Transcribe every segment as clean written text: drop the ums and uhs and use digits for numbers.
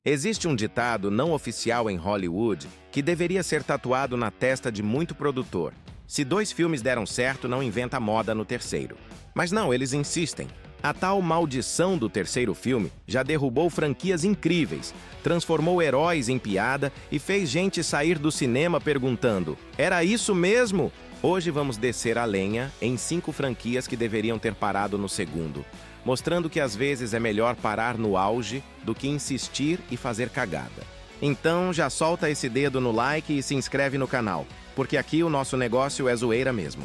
Existe um ditado não oficial em Hollywood que deveria ser tatuado na testa de muito produtor. Se 2 filmes deram certo, não inventa moda no terceiro. Mas não, eles insistem. A tal maldição do terceiro filme já derrubou franquias incríveis, transformou heróis em piada e fez gente sair do cinema perguntando: era isso mesmo? Hoje vamos descer a lenha em 5 franquias que deveriam ter parado no segundo, mostrando que às vezes é melhor parar no auge do que insistir e fazer cagada. Então já solta esse dedo no like e se inscreve no canal, porque aqui o nosso negócio é zoeira mesmo.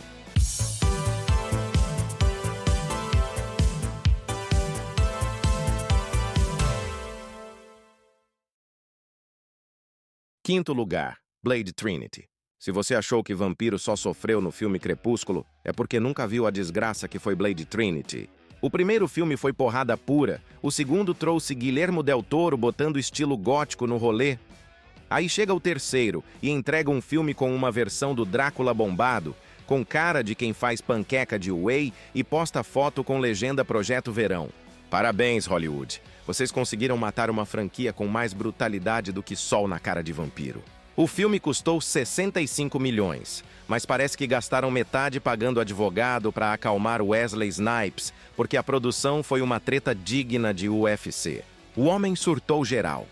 Quinto lugar, Blade Trinity. Se você achou que vampiro só sofreu no filme Crepúsculo, é porque nunca viu a desgraça que foi Blade Trinity. O primeiro filme foi porrada pura, o segundo trouxe Guillermo del Toro botando estilo gótico no rolê. Aí chega o terceiro e entrega um filme com uma versão do Drácula bombado, com cara de quem faz panqueca de whey e posta foto com legenda Projeto Verão. Parabéns, Hollywood! Vocês conseguiram matar uma franquia com mais brutalidade do que sol na cara de vampiro. O filme custou 65 milhões, mas parece que gastaram metade pagando advogado para acalmar Wesley Snipes, porque a produção foi uma treta digna de UFC. O homem surtou geral.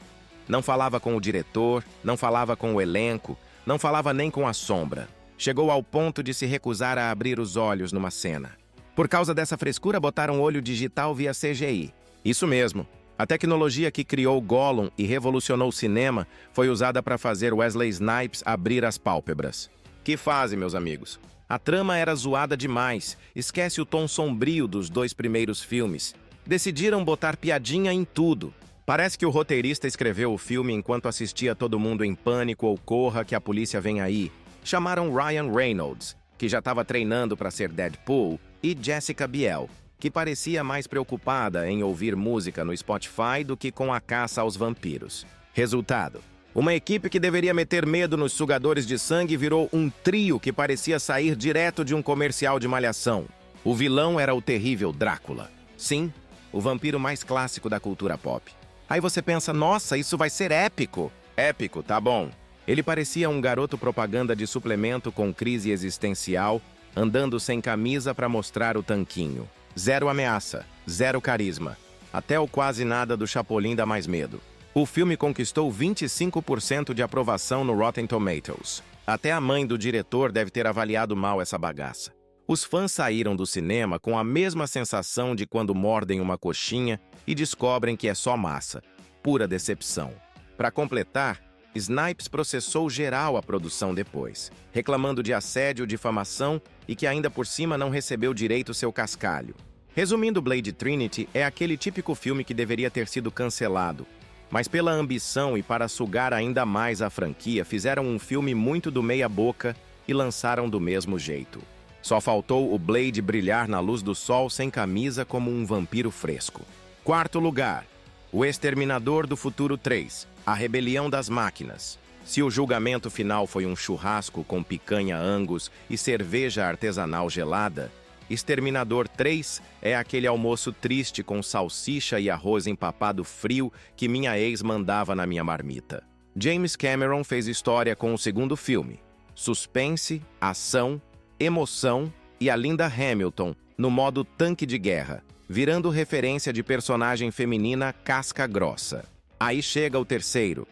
Não falava com o diretor, não falava com o elenco, não falava nem com a sombra. Chegou ao ponto de se recusar a abrir os olhos numa cena. Por causa dessa frescura, botaram olho digital via CGI. Isso mesmo. A tecnologia que criou Gollum e revolucionou o cinema foi usada para fazer Wesley Snipes abrir as pálpebras. Que fase, meus amigos? A trama era zoada demais, esquece o tom sombrio dos 2 primeiros filmes. Decidiram botar piadinha em tudo. Parece que o roteirista escreveu o filme enquanto assistia todo mundo em pânico ou corra que a polícia vem aí. Chamaram Ryan Reynolds, que já estava treinando para ser Deadpool, e Jessica Biel, que parecia mais preocupada em ouvir música no Spotify do que com a caça aos vampiros. Resultado: uma equipe que deveria meter medo nos sugadores de sangue virou um trio que parecia sair direto de um comercial de malhação. O vilão era o terrível Drácula. Sim, o vampiro mais clássico da cultura pop. Aí você pensa, nossa, isso vai ser épico. Épico, tá bom. Ele parecia um garoto propaganda de suplemento com crise existencial, andando sem camisa para mostrar o tanquinho. Zero ameaça, zero carisma. Até o quase nada do Chapolin dá mais medo. O filme conquistou 25% de aprovação no Rotten Tomatoes. Até a mãe do diretor deve ter avaliado mal essa bagaça. Os fãs saíram do cinema com a mesma sensação de quando mordem uma coxinha e descobrem que é só massa. Pura decepção. Para completar, Snipes processou geral a produção depois, reclamando de assédio, difamação e que ainda por cima não recebeu direito seu cascalho. Resumindo, Blade Trinity é aquele típico filme que deveria ter sido cancelado, mas pela ambição e para sugar ainda mais a franquia, fizeram um filme muito do meia-boca e lançaram do mesmo jeito. Só faltou o Blade brilhar na luz do sol sem camisa como um vampiro fresco. Quarto lugar, O Exterminador do Futuro 3, A Rebelião das Máquinas. Se o julgamento final foi um churrasco com picanha Angus e cerveja artesanal gelada, Exterminador 3 é aquele almoço triste com salsicha e arroz empapado frio que minha ex mandava na minha marmita. James Cameron fez história com o segundo filme. Suspense, ação, emoção e a Linda Hamilton no modo tanque de guerra, virando referência de personagem feminina casca grossa. Aí chega o terceiro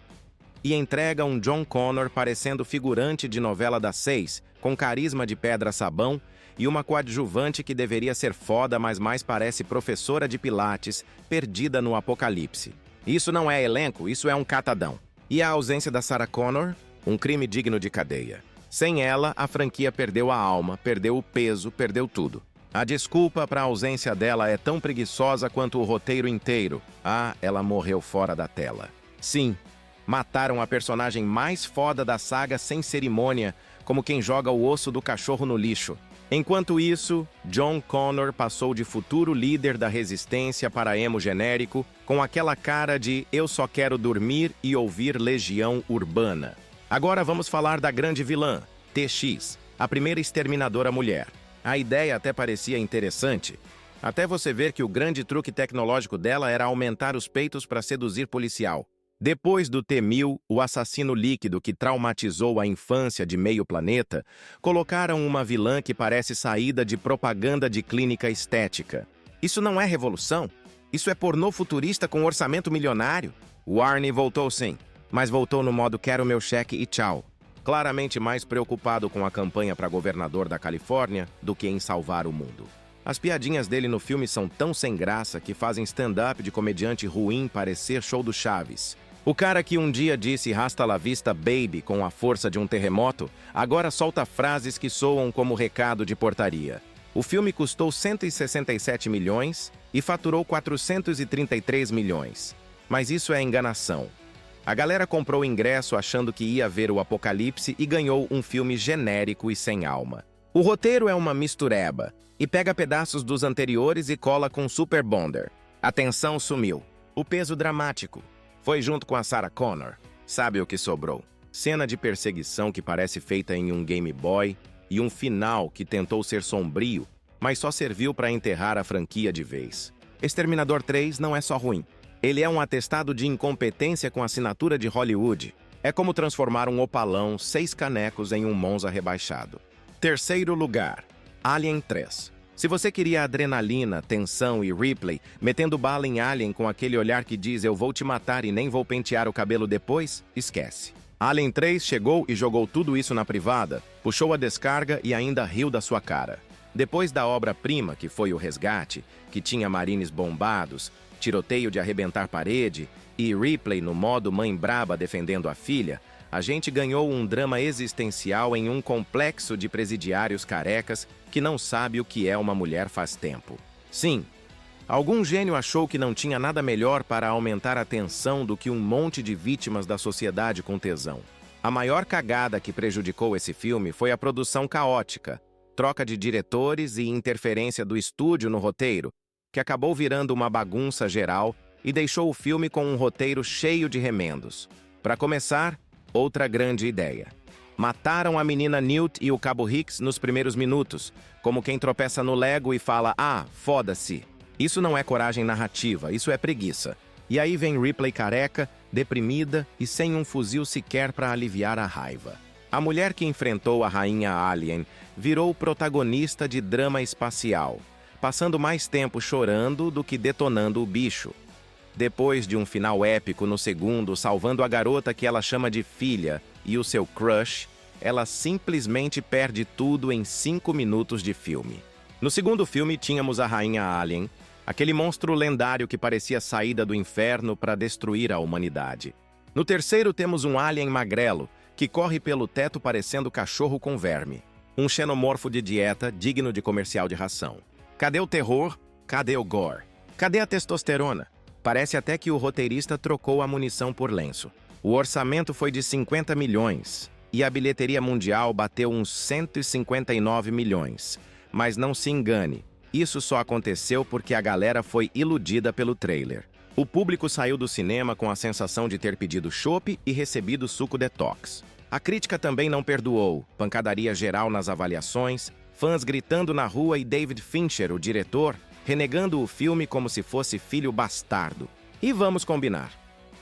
e entrega um John Connor parecendo figurante de novela das 6, com carisma de pedra-sabão e uma coadjuvante que deveria ser foda, mas mais parece professora de pilates perdida no apocalipse. Isso não é elenco, isso é um catadão. E a ausência da Sarah Connor? Um crime digno de cadeia. Sem ela, a franquia perdeu a alma, perdeu o peso, perdeu tudo. A desculpa para a ausência dela é tão preguiçosa quanto o roteiro inteiro. Ah, ela morreu fora da tela. Sim, mataram a personagem mais foda da saga sem cerimônia, como quem joga o osso do cachorro no lixo. Enquanto isso, John Connor passou de futuro líder da resistência para emo genérico, com aquela cara de eu só quero dormir e ouvir Legião Urbana. Agora vamos falar da grande vilã, TX, a primeira exterminadora mulher. A ideia até parecia interessante, até você ver que o grande truque tecnológico dela era aumentar os peitos para seduzir policial. Depois do T-1000, o assassino líquido que traumatizou a infância de meio planeta, colocaram uma vilã que parece saída de propaganda de clínica estética. Isso não é revolução? Isso é pornô futurista com orçamento milionário? Warney voltou sim, mas voltou no modo quero meu cheque e tchau. Claramente mais preocupado com a campanha para governador da Califórnia do que em salvar o mundo. As piadinhas dele no filme são tão sem graça que fazem stand-up de comediante ruim parecer show do Chaves. O cara que um dia disse "Hasta la vista, baby" com a força de um terremoto, agora solta frases que soam como recado de portaria. O filme custou 167 milhões e faturou 433 milhões. Mas isso é enganação. A galera comprou o ingresso achando que ia ver o apocalipse e ganhou um filme genérico e sem alma. O roteiro é uma mistureba e pega pedaços dos anteriores e cola com Super Bonder. A tensão sumiu. O peso dramático foi junto com a Sarah Connor. Sabe o que sobrou? Cena de perseguição que parece feita em um Game Boy e um final que tentou ser sombrio, mas só serviu para enterrar a franquia de vez. Exterminador 3 não é só ruim. Ele é um atestado de incompetência com assinatura de Hollywood. É como transformar um opalão 6 canecos em um Monza rebaixado. Terceiro lugar, Alien 3. Se você queria adrenalina, tensão e Ripley metendo bala em Alien com aquele olhar que diz "eu vou te matar e nem vou pentear o cabelo depois", esquece. Alien 3 chegou e jogou tudo isso na privada, puxou a descarga e ainda riu da sua cara. Depois da obra-prima, que foi O Resgate, que tinha marines bombados, tiroteio de arrebentar parede e Ripley no modo mãe braba defendendo a filha, a gente ganhou um drama existencial em um complexo de presidiários carecas que não sabe o que é uma mulher faz tempo. Sim, algum gênio achou que não tinha nada melhor para aumentar a tensão do que um monte de vítimas da sociedade com tesão. A maior cagada que prejudicou esse filme foi a produção caótica, troca de diretores e interferência do estúdio no roteiro, que acabou virando uma bagunça geral e deixou o filme com um roteiro cheio de remendos. Para começar, outra grande ideia. Mataram a menina Newt e o Cabo Hicks nos primeiros minutos, como quem tropeça no Lego e fala "ah, foda-se". Isso não é coragem narrativa, isso é preguiça. E aí vem Ripley careca, deprimida e sem um fuzil sequer para aliviar a raiva. A mulher que enfrentou a rainha Alien virou protagonista de drama espacial, passando mais tempo chorando do que detonando o bicho. Depois de um final épico no segundo, salvando a garota que ela chama de filha e o seu crush, ela simplesmente perde tudo em 5 minutos de filme. No segundo filme tínhamos a rainha Alien, aquele monstro lendário que parecia saída do inferno para destruir a humanidade. No terceiro temos um alien magrelo, que corre pelo teto parecendo cachorro com verme. Um xenomorfo de dieta digno de comercial de ração. Cadê o terror? Cadê o gore? Cadê a testosterona? Parece até que o roteirista trocou a munição por lenço. O orçamento foi de 50 milhões e a bilheteria mundial bateu uns 159 milhões. Mas não se engane, isso só aconteceu porque a galera foi iludida pelo trailer. O público saiu do cinema com a sensação de ter pedido chopp e recebido suco detox. A crítica também não perdoou, pancadaria geral nas avaliações, fãs gritando na rua e David Fincher, o diretor, renegando o filme como se fosse filho bastardo. E vamos combinar.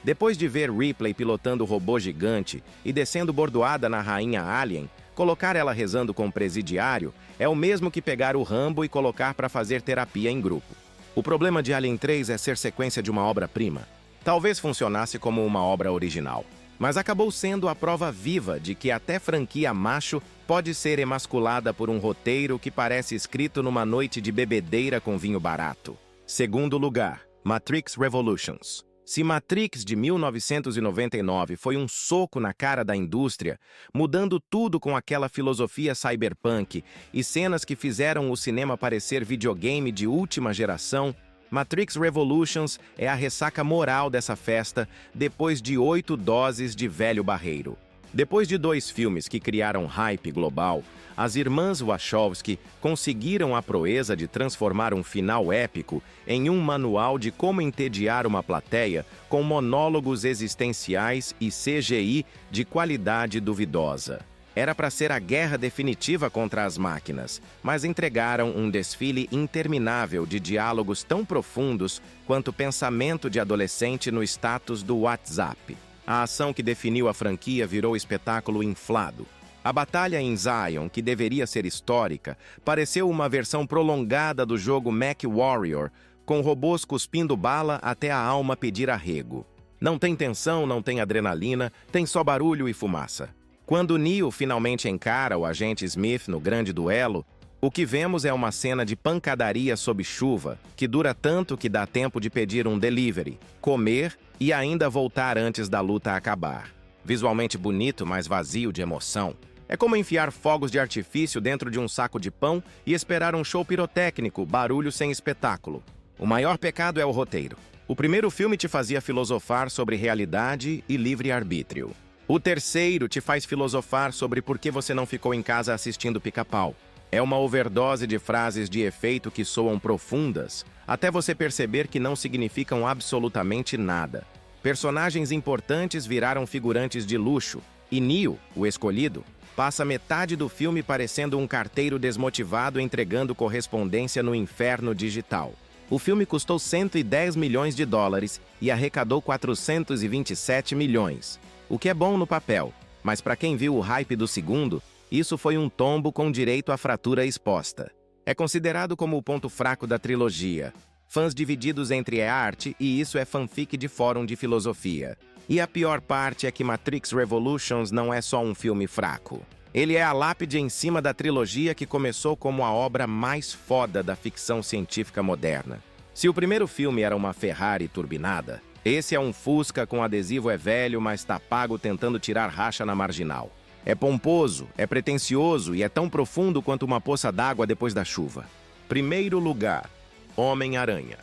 Depois de ver Ripley pilotando o robô gigante e descendo bordoada na rainha Alien, colocar ela rezando com o presidiário é o mesmo que pegar o Rambo e colocar para fazer terapia em grupo. O problema de Alien 3 é ser sequência de uma obra-prima. Talvez funcionasse como uma obra original, mas acabou sendo a prova viva de que até franquia macho pode ser emasculada por um roteiro que parece escrito numa noite de bebedeira com vinho barato. Segundo lugar, Matrix Revolutions. Se Matrix de 1999 foi um soco na cara da indústria, mudando tudo com aquela filosofia cyberpunk e cenas que fizeram o cinema parecer videogame de última geração, Matrix Revolutions é a ressaca moral dessa festa depois de 8 doses de velho barreiro. Depois de 2 filmes que criaram hype global, as irmãs Wachowski conseguiram a proeza de transformar um final épico em um manual de como entediar uma plateia com monólogos existenciais e CGI de qualidade duvidosa. Era para ser a guerra definitiva contra as máquinas, mas entregaram um desfile interminável de diálogos tão profundos quanto o pensamento de adolescente no status do WhatsApp. A ação que definiu a franquia virou espetáculo inflado. A batalha em Zion, que deveria ser histórica, pareceu uma versão prolongada do jogo MechWarrior, com robôs cuspindo bala até a alma pedir arrego. Não tem tensão, não tem adrenalina, tem só barulho e fumaça. Quando Neo finalmente encara o agente Smith no grande duelo, o que vemos é uma cena de pancadaria sob chuva, que dura tanto que dá tempo de pedir um delivery, comer e ainda voltar antes da luta acabar. Visualmente bonito, mas vazio de emoção. É como enfiar fogos de artifício dentro de um saco de pão e esperar um show pirotécnico, barulho sem espetáculo. O maior pecado é o roteiro. O primeiro filme te fazia filosofar sobre realidade e livre-arbítrio. O terceiro te faz filosofar sobre por que você não ficou em casa assistindo Pica-Pau. É uma overdose de frases de efeito que soam profundas, até você perceber que não significam absolutamente nada. Personagens importantes viraram figurantes de luxo, e Neo, o escolhido, passa metade do filme parecendo um carteiro desmotivado entregando correspondência no inferno digital. O filme custou 110 milhões de dólares e arrecadou 427 milhões. O que é bom no papel, mas para quem viu o hype do segundo, isso foi um tombo com direito à fratura exposta. É considerado como o ponto fraco da trilogia. Fãs divididos entre arte e isso é fanfic de fórum de filosofia. E a pior parte é que Matrix Revolutions não é só um filme fraco. Ele é a lápide em cima da trilogia que começou como a obra mais foda da ficção científica moderna. Se o primeiro filme era uma Ferrari turbinada, esse é um Fusca com adesivo é velho, mas tá pago tentando tirar racha na marginal. É pomposo, é pretensioso e é tão profundo quanto uma poça d'água depois da chuva. Primeiro lugar, Homem-Aranha.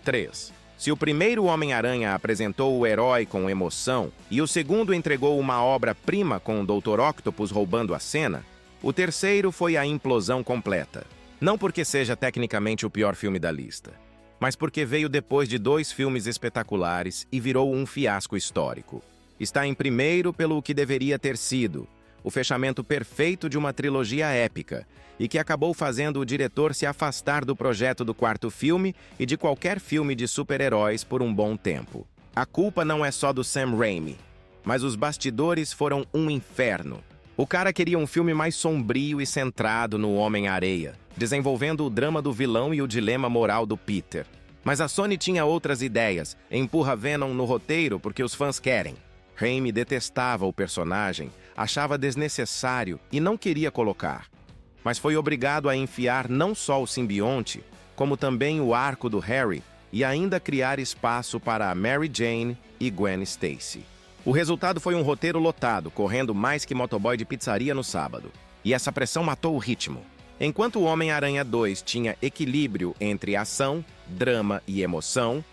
3. Se o primeiro Homem-Aranha apresentou o herói com emoção e o segundo entregou uma obra-prima com o Dr. Octopus roubando a cena, o terceiro foi a implosão completa. Não porque seja tecnicamente o pior filme da lista, mas porque veio depois de 2 filmes espetaculares e virou um fiasco histórico. Está em primeiro pelo que deveria ter sido, o fechamento perfeito de uma trilogia épica, e que acabou fazendo o diretor se afastar do projeto do quarto filme e de qualquer filme de super-heróis por um bom tempo. A culpa não é só do Sam Raimi, mas os bastidores foram um inferno. O cara queria um filme mais sombrio e centrado no Homem-Areia, desenvolvendo o drama do vilão e o dilema moral do Peter. Mas a Sony tinha outras ideias, empurra Venom no roteiro porque os fãs querem. Raimi detestava o personagem, achava desnecessário e não queria colocar. Mas foi obrigado a enfiar não só o simbionte, como também o arco do Harry e ainda criar espaço para a Mary Jane e Gwen Stacy. O resultado foi um roteiro lotado, correndo mais que motoboy de pizzaria no sábado. E essa pressão matou o ritmo. Enquanto o Homem-Aranha 2 tinha equilíbrio entre ação, drama e emoção,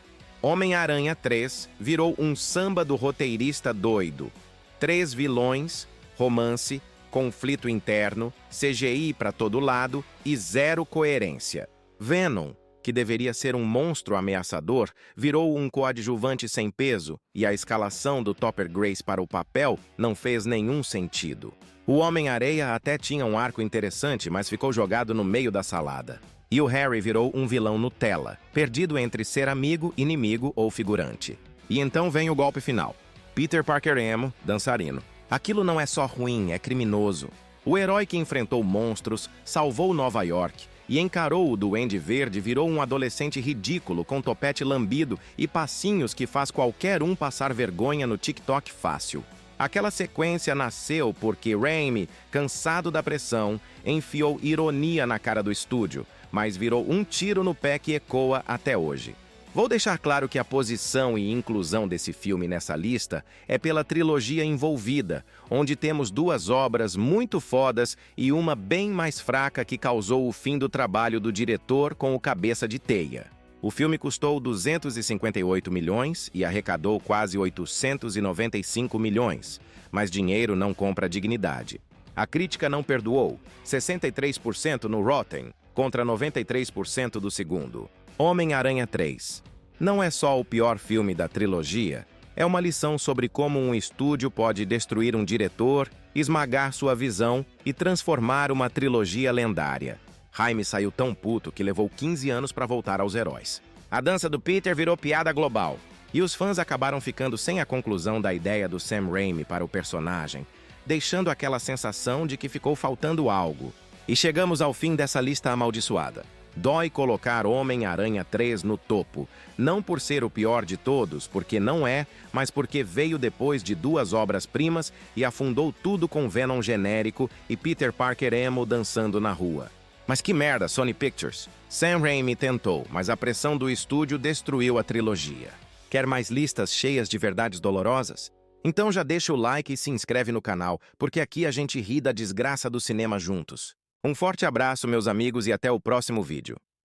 Homem-Aranha 3 virou um samba do roteirista doido. 3 vilões, romance, conflito interno, CGI para todo lado e zero coerência. Venom, que deveria ser um monstro ameaçador, virou um coadjuvante sem peso e a escalação do Topper Grace para o papel não fez nenhum sentido. O Homem-Areia até tinha um arco interessante, mas ficou jogado no meio da salada. E o Harry virou um vilão Nutella, perdido entre ser amigo, inimigo ou figurante. E então vem o golpe final. Peter Parker emo, dançarino. Aquilo não é só ruim, é criminoso. O herói que enfrentou monstros, salvou Nova York e encarou o Duende Verde virou um adolescente ridículo com topete lambido e passinhos que faz qualquer um passar vergonha no TikTok fácil. Aquela sequência nasceu porque Raimi, cansado da pressão, enfiou ironia na cara do estúdio, mas virou um tiro no pé que ecoa até hoje. Vou deixar claro que a posição e inclusão desse filme nessa lista é pela trilogia envolvida, onde temos 2 obras muito fodas e uma bem mais fraca que causou o fim do trabalho do diretor com o cabeça de teia. O filme custou 258 milhões e arrecadou quase 895 milhões, mas dinheiro não compra dignidade. A crítica não perdoou, 63% no Rotten, contra 93% do segundo. Homem-Aranha 3. Não é só o pior filme da trilogia, É uma lição sobre como um estúdio pode destruir um diretor, esmagar sua visão e transformar uma trilogia lendária. Raimi saiu tão puto que levou 15 anos para voltar aos heróis. A dança do Peter virou piada global, e os fãs acabaram ficando sem a conclusão da ideia do Sam Raimi para o personagem, deixando aquela sensação de que ficou faltando algo. E chegamos ao fim dessa lista amaldiçoada. Dói colocar Homem-Aranha 3 no topo, não por ser o pior de todos, porque não é, mas porque veio depois de duas obras-primas e afundou tudo com Venom genérico e Peter Parker emo dançando na rua. Mas que merda, Sony Pictures! Sam Raimi tentou, mas a pressão do estúdio destruiu a trilogia. Quer mais listas cheias de verdades dolorosas? Então já deixa o like e se inscreve no canal, porque aqui a gente ri da desgraça do cinema juntos. Um forte abraço, meus amigos, e até o próximo vídeo.